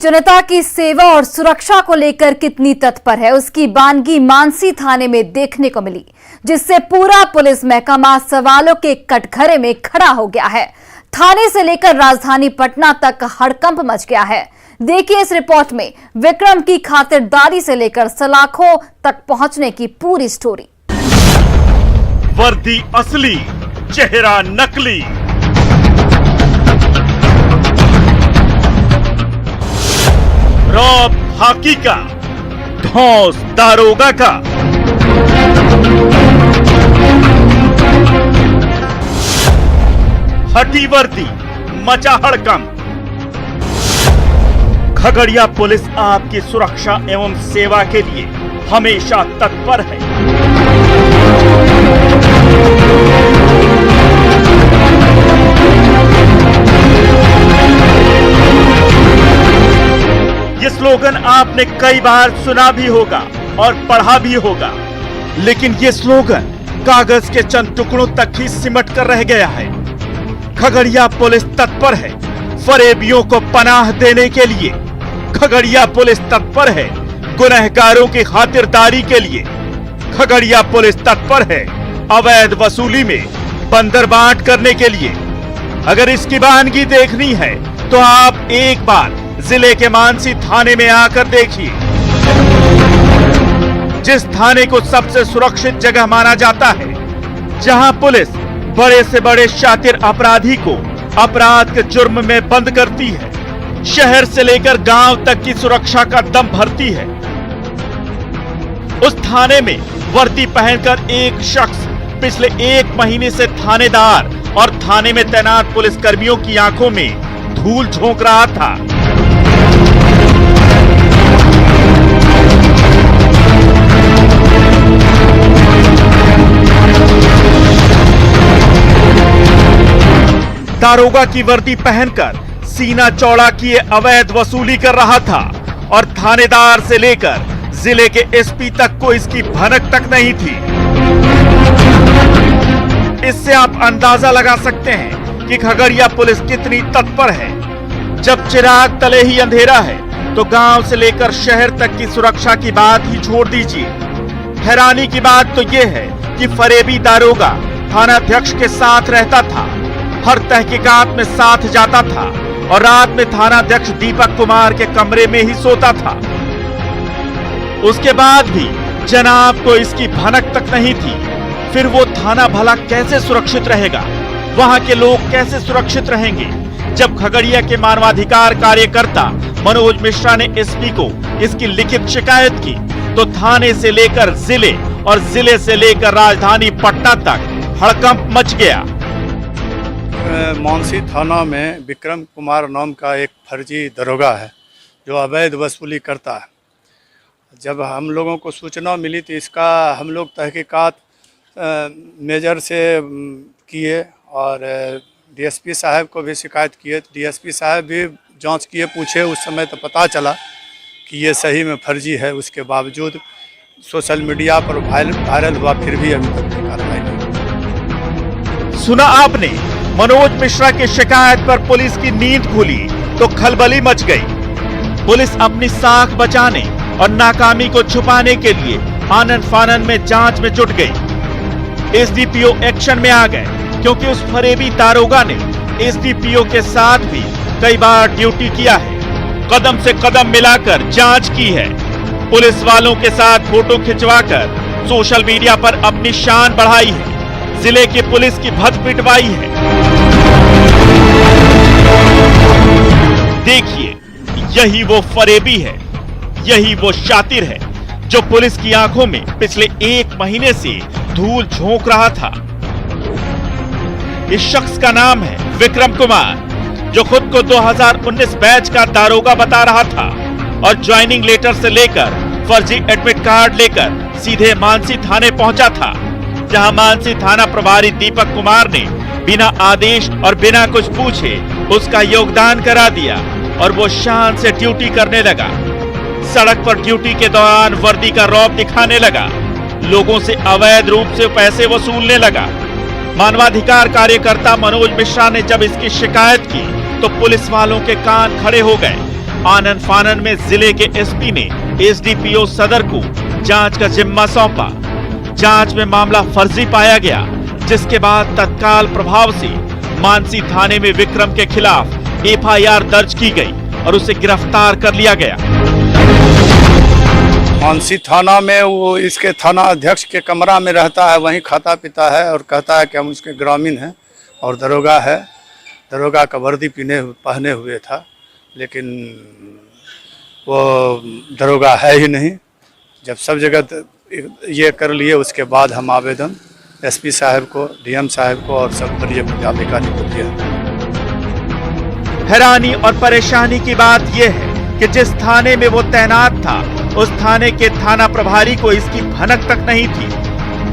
जनता की सेवा और सुरक्षा को लेकर कितनी तत्पर है, उसकी बानगी मानसी थाने में देखने को मिली, जिससे पूरा पुलिस महकमा सवालों के कटघरे में खड़ा हो गया है। थाने से लेकर राजधानी पटना तक हड़कंप मच गया है। देखिए इस रिपोर्ट में विक्रम की खातिरदारी से लेकर सलाखों तक पहुंचने की पूरी स्टोरी। वर्दी असली, चेहरा नकली। रौब हाकी का, धौंस दारोगा का। हटी वर्दी, मचा हड़कंप। खगड़िया पुलिस आपकी सुरक्षा एवं सेवा के लिए हमेशा तत्पर है। ये स्लोगन आपने कई बार सुना भी होगा और पढ़ा भी होगा, लेकिन ये स्लोगन कागज के चंद टुकड़ों तक ही सिमट कर रह गया है। खगड़िया पुलिस तत्पर है फरेबियों को पनाह देने के लिए। खगड़िया पुलिस तत्पर है गुनहगारों की खातिरदारी के लिए। खगड़िया पुलिस तत्पर है अवैध वसूली में बंदरबांट करने के लिए। अगर इसकी बानगी देखनी है तो आप एक बार जिले के मानसी थाने में आकर देखिए। जिस थाने को सबसे सुरक्षित जगह माना जाता है, जहां पुलिस बड़े से बड़े शातिर अपराधी को अपराध के जुर्म में बंद करती है, शहर से लेकर गांव तक की सुरक्षा का दम भरती है, उस थाने में वर्दी पहनकर एक शख्स पिछले 1 महीने से थानेदार और थाने में तैनात पुलिसकर्मियों की आंखों में धूल झोंक रहा था। दारोगा की वर्दी पहनकर सीना चौड़ा किए अवैध वसूली कर रहा था और थानेदार से लेकर जिले के एसपी तक को इसकी भनक तक नहीं थी। इससे आप अंदाजा लगा सकते हैं कि खगड़िया पुलिस कितनी तत्पर है। जब चिराग तले ही अंधेरा है तो गांव से लेकर शहर तक की सुरक्षा की बात ही छोड़ दीजिए। हैरानी की बात तो यह है कि फरेबी दारोगा थानाध्यक्ष के साथ रहता था, हर तहकीकात में साथ जाता था और रात में थानाध्यक्ष दीपक कुमार के कमरे में ही सोता था। उसके बाद भी जनाब को इसकी भनक तक नहीं थी। फिर वो थाना भला कैसे सुरक्षित रहेगा? वहां के लोग कैसे सुरक्षित रहेंगे? जब खगड़िया के मानवाधिकार कार्यकर्ता मनोज मिश्रा ने एसपी को इसकी लिखित शिकायत की तो थाने से लेकर जिले और जिले से लेकर राजधानी पटना तक हड़कंप मच गया। मानसी थाना में विक्रम कुमार नाम का एक फर्जी दरोगा है जो अवैध वसूली करता है। जब हम लोगों को सूचना मिली तो इसका हम लोग तहकीकात मेजर से किए और डीएसपी साहब को भी शिकायत किए। डीएसपी साहब भी जांच किए, पूछे, उस समय तो पता चला कि ये सही में फर्जी है। उसके बावजूद सोशल मीडिया पर वायरल हुआ, फिर भी अभी तक कोई कार्रवाई नहीं। सुना आपने, मनोज मिश्रा की शिकायत पर पुलिस की नींद खुली तो खलबली मच गई। पुलिस अपनी साख बचाने और नाकामी को छुपाने के लिए आनन फानन में जांच में जुट गई। एसडीपीओ एक्शन में आ गए क्योंकि उस फरेबी दारोगा ने एसडीपीओ के साथ भी कई बार ड्यूटी किया है। कदम से कदम मिलाकर जांच की है। पुलिस वालों के साथ फोटो खिंचवाकर सोशल मीडिया पर अपनी शान बढ़ाई है। जिले की पुलिस की भद्द पिटवाई है। देखिए, यही वो फरेबी है, यही वो शातिर है जो पुलिस की आंखों में पिछले 1 महीने से धूल झोंक रहा था। इस शख्स का नाम है विक्रम कुमार, जो खुद को 2019 बैच का दारोगा बता रहा था और ज्वाइनिंग लेटर से लेकर फर्जी एडमिट कार्ड लेकर सीधे मानसी थाने पहुंचा था, जहां मानसी थाना प्रभारी दीपक कुमार ने बिना आदेश और बिना कुछ पूछे उसका योगदान करा दिया और वो शान से ड्यूटी करने लगा। सड़क पर ड्यूटी के दौरान वर्दी का रौब दिखाने लगा, लोगों से अवैध रूप से पैसे वसूलने लगा। मानवाधिकार कार्यकर्ता मनोज मिश्रा ने जब इसकी शिकायत की तो पुलिस वालों के कान खड़े हो गए। आनन फानन में जिले के एसपी ने एसडीपीओ सदर को जांच का जिम्मा सौंपा। जांच में मामला फर्जी पाया गया, जिसके बाद तत्काल प्रभाव से मानसी थाने में विक्रम के खिलाफ एफआईआर दर्ज की गई और उसे गिरफ्तार कर लिया गया। मानसी थाना में वो इसके थाना अध्यक्ष के कमरा में रहता है, वहीं खाता पीता है और कहता है कि हम उसके ग्रामीण हैं और दरोगा है। दरोगा का वर्दी पहने हुए था, लेकिन वो दरोगा है ही नहीं। जब सब जगह ये कर लिए, उसके बाद हम आवेदन एसपी साहब को, डीएम साहब को और सब वरीय पदाधिकारी को दिया। हैरानी और परेशानी की बात यह है कि जिस थाने में वो तैनात था, उस थाने के थाना प्रभारी को इसकी भनक तक नहीं थी।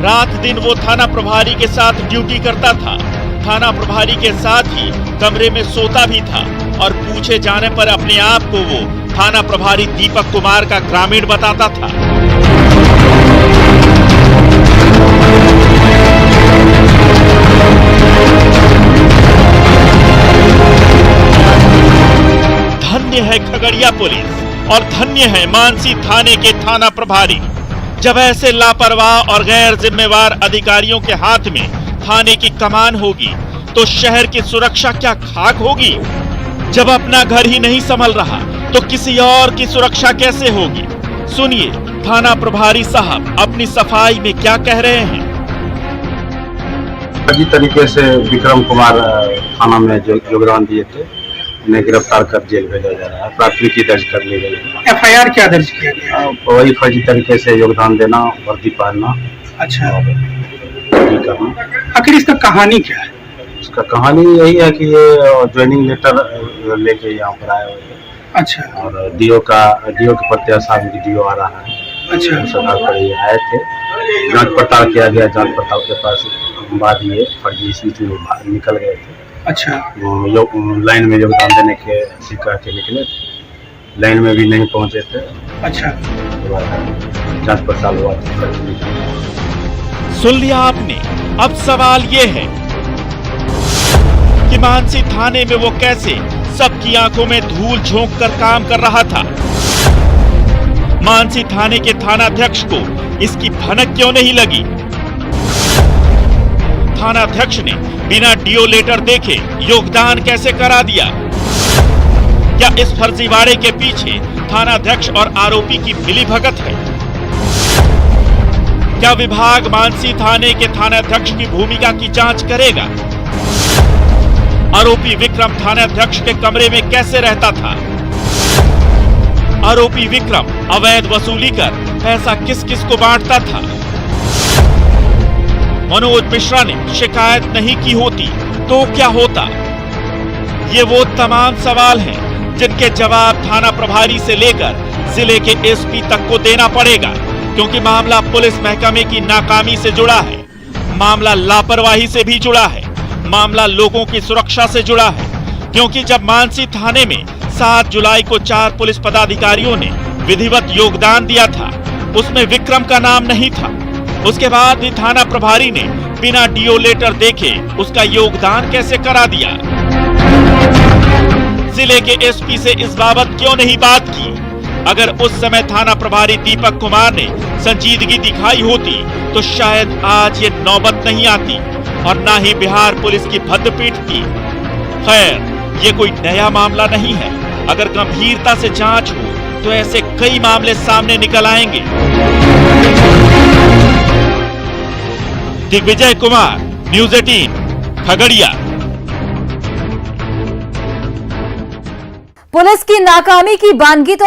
रात दिन वो थाना प्रभारी के साथ ड्यूटी करता था। थाना प्रभारी के साथ ही कमरे में सोता भी था और पूछे जाने पर अपने आप को वो थाना प्रभारी दीपक कुमार का ग्रामीण बताता था। धन्य है खगड़िया पुलिस और धन्य है मानसी थाने के थाना प्रभारी। जब ऐसे लापरवाह और गैर जिम्मेवार अधिकारियों के हाथ में थाने की कमान होगी, तो शहर की सुरक्षा क्या खाक होगी। जब अपना घर ही नहीं संभल रहा, तो किसी और की सुरक्षा कैसे होगी। सुनिए थाना प्रभारी साहब अपनी सफाई में क्या कह रहे हैं। फर्जी तरीके से विक्रम कुमार थाना में जो योगदान दिए थे, उन्हें गिरफ्तार कर जेल भेजा जा रहा है। प्राथमिकी दर्ज कर ली गई है। एफआईआर क्या दर्ज किया गया? वही फर्जी तरीके से योगदान देना, वर्दी पहनना, अच्छा, और करना। आखिर इसका कहानी क्या है? इसका कहानी यही है कि ये ज्वाइनिंग लेटर लेके यहाँ पर आए हुए थे। अच्छा, और डीओ के प्रत्याशा में डीओ आ रहा है। अच्छा, सरकार पर ये आए थे, जांच पड़ताल किया गया। जांच पड़ताल के पास बाद ये फर्जी स्विच में निकल गए थे। अच्छा, वो लाइन में योगदान देने के शिकायत के निकले थे, लाइन में भी नहीं पहुंचे थे। अच्छा, जांच पड़ताल हुआ था। सुन लिया आपने। अब सवाल ये है कि मानसी थाने में वो कैसे सबकी आंखों में धूल झोंक कर काम कर रहा था। मानसी थाने के थानाध्यक्ष को इसकी भनक क्यों नहीं लगी। थानाध्यक्ष ने बिना डीओ लेटर देखे योगदान कैसे करा दिया। क्या इस फर्जीवाड़े के पीछे थानाध्यक्ष और आरोपी की मिलीभगत है? क्या विभाग मानसी थाने के थानाध्यक्ष की भूमिका की जांच करेगा? आरोपी विक्रम थानाध्यक्ष के कमरे में कैसे रहता था? आरोपी विक्रम अवैध वसूली कर पैसा किस किस को बांटता था? मनोज मिश्रा ने शिकायत नहीं की होती तो क्या होता? ये वो तमाम सवाल हैं जिनके जवाब थाना प्रभारी से लेकर जिले के एसपी तक को देना पड़ेगा, क्योंकि मामला पुलिस महकमे की नाकामी से जुड़ा है, मामला लापरवाही से भी जुड़ा है, मामला लोगों की सुरक्षा से जुड़ा है। क्योंकि जब मानसी थाने में 7 जुलाई को 4 पुलिस पदाधिकारियों ने विधिवत योगदान दिया था, उसमें विक्रम का नाम नहीं था। उसके बाद भी थाना प्रभारी ने बिना डीओ लेटर देखे उसका योगदान कैसे करा दिया। जिले के एसपी से इस बाबत क्यों नहीं बात की? अगर उस समय थाना प्रभारी दीपक कुमार ने संजीदगी दिखाई होती तो शायद आज ये नौबत नहीं आती और ना ही बिहार पुलिस की भद्द पीटती। खैर, ये कोई नया मामला नहीं है। अगर गंभीरता से जांच हो तो ऐसे कई मामले सामने निकल आएंगे। दिग्विजय कुमार, न्यूज़ 18, खगड़िया। पुलिस की नाकामी की वानगी तो